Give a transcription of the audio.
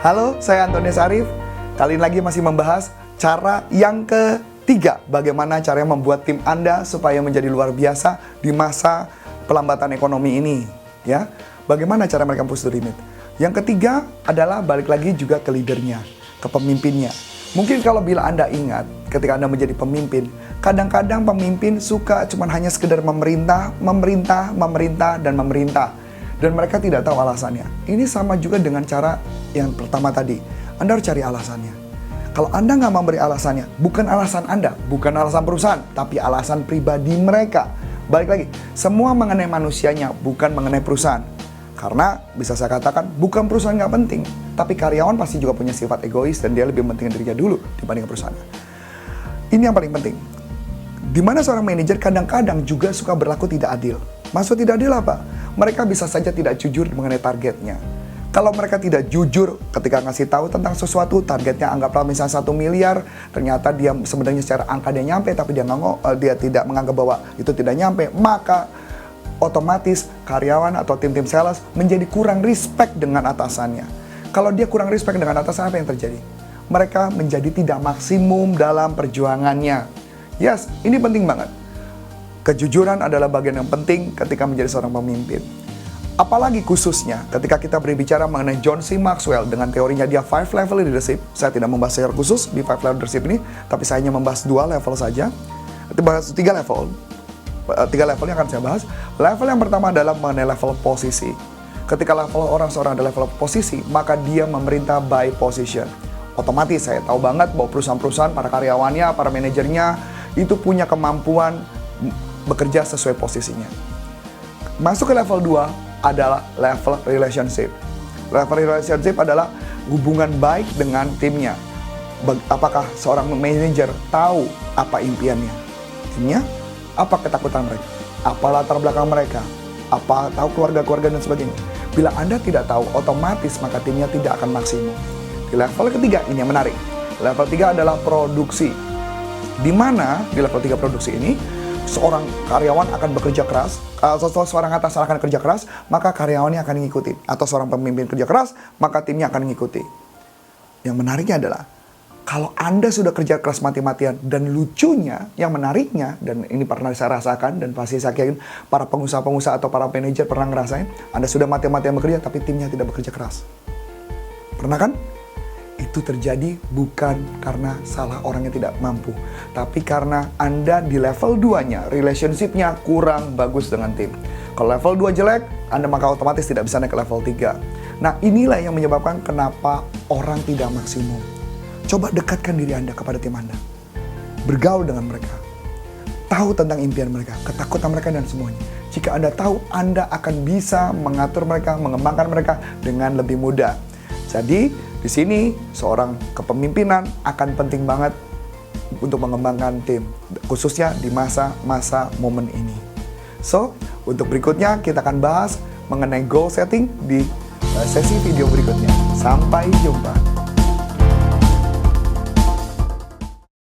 Halo, saya Antonius Arif. Kali ini lagi masih membahas cara yang ketiga, bagaimana caranya membuat tim Anda supaya menjadi luar biasa di masa pelambatan ekonomi ini, ya. Bagaimana cara mereka push the limit? Yang ketiga adalah balik lagi juga ke leadernya, ke pemimpinnya. Mungkin kalau bila Anda ingat, ketika Anda menjadi pemimpin, kadang-kadang pemimpin suka cuma hanya sekedar memerintah, dan memerintah. Dan mereka tidak tahu alasannya. Ini sama juga dengan cara yang pertama tadi. Anda harus cari alasannya. Kalau Anda nggak memberi alasannya, bukan alasan Anda, bukan alasan perusahaan, tapi alasan pribadi mereka. Balik lagi, semua mengenai manusianya, bukan mengenai perusahaan. Karena bisa saya katakan, bukan perusahaan nggak penting, tapi karyawan pasti juga punya sifat egois dan dia lebih pentingkan dirinya dulu dibanding perusahaan. Ini yang paling penting. Di mana seorang manajer kadang-kadang juga suka berlaku tidak adil. Maksud tidak adil apa? Mereka bisa saja tidak jujur mengenai targetnya. Kalau mereka tidak jujur ketika ngasih tahu tentang sesuatu, targetnya anggaplah misalnya 1 miliar, ternyata dia sebenarnya secara angka dia nyampe, tapi dia tidak menganggap bahwa itu tidak nyampe, maka otomatis karyawan atau tim-tim sales menjadi kurang respect dengan atasannya. Kalau dia kurang respect dengan atasan, apa yang terjadi? Mereka menjadi tidak maksimum dalam perjuangannya. Yes, ini penting banget. Kejujuran adalah bagian yang penting ketika menjadi seorang pemimpin. Apalagi khususnya ketika kita berbicara mengenai John C. Maxwell dengan teorinya dia 5 level leadership. Saya tidak membahas secara khusus di 5 level leadership ini, tapi saya hanya membahas 2 level saja. Itu bahas 3 level. 3 level yang akan saya bahas. Level yang pertama adalah mengenai level posisi. Ketika level seorang adalah level posisi, maka dia memerintah by position. Otomatis saya tahu banget bahwa perusahaan-perusahaan, para karyawannya, para manajernya itu punya kemampuan bekerja sesuai posisinya. Masuk ke level 2 adalah level relationship. Level relationship adalah hubungan baik dengan timnya. Apakah seorang manajer tahu apa impiannya? Timnya, apa ketakutan mereka? Apa latar belakang mereka? Apa tahu keluarga-keluarga dan sebagainya? Bila Anda tidak tahu, otomatis maka timnya tidak akan maksimum. Di level ketiga, ini yang menarik. Level 3 adalah produksi. Di mana di level 3 produksi ini, seorang karyawan akan bekerja keras, seorang atasan akan kerja keras, maka karyawannya akan mengikuti. Atau seorang pemimpin kerja keras, maka timnya akan mengikuti. Yang menariknya adalah, kalau Anda sudah kerja keras mati-matian, dan lucunya, yang menariknya, dan ini pernah saya rasakan, dan pasti saya yakin para pengusaha-pengusaha atau para manajer pernah ngerasain, Anda sudah mati-matian bekerja, tapi timnya tidak bekerja keras. Pernah kan? Itu terjadi bukan karena salah orangnya tidak mampu, tapi karena Anda di level 2-nya, relationship-nya kurang bagus dengan tim. Kalau level 2 jelek, Anda maka otomatis tidak bisa naik ke level 3. Nah, inilah yang menyebabkan kenapa orang tidak maksimum. Coba dekatkan diri Anda kepada tim Anda. Bergaul dengan mereka. Tahu tentang impian mereka, ketakutan mereka, dan semuanya. Jika Anda tahu, Anda akan bisa mengatur mereka, mengembangkan mereka dengan lebih mudah. Jadi, di sini seorang kepemimpinan akan penting banget untuk mengembangkan tim, khususnya di masa-masa momen ini. So, untuk berikutnya kita akan bahas mengenai goal setting di sesi video berikutnya. Sampai jumpa.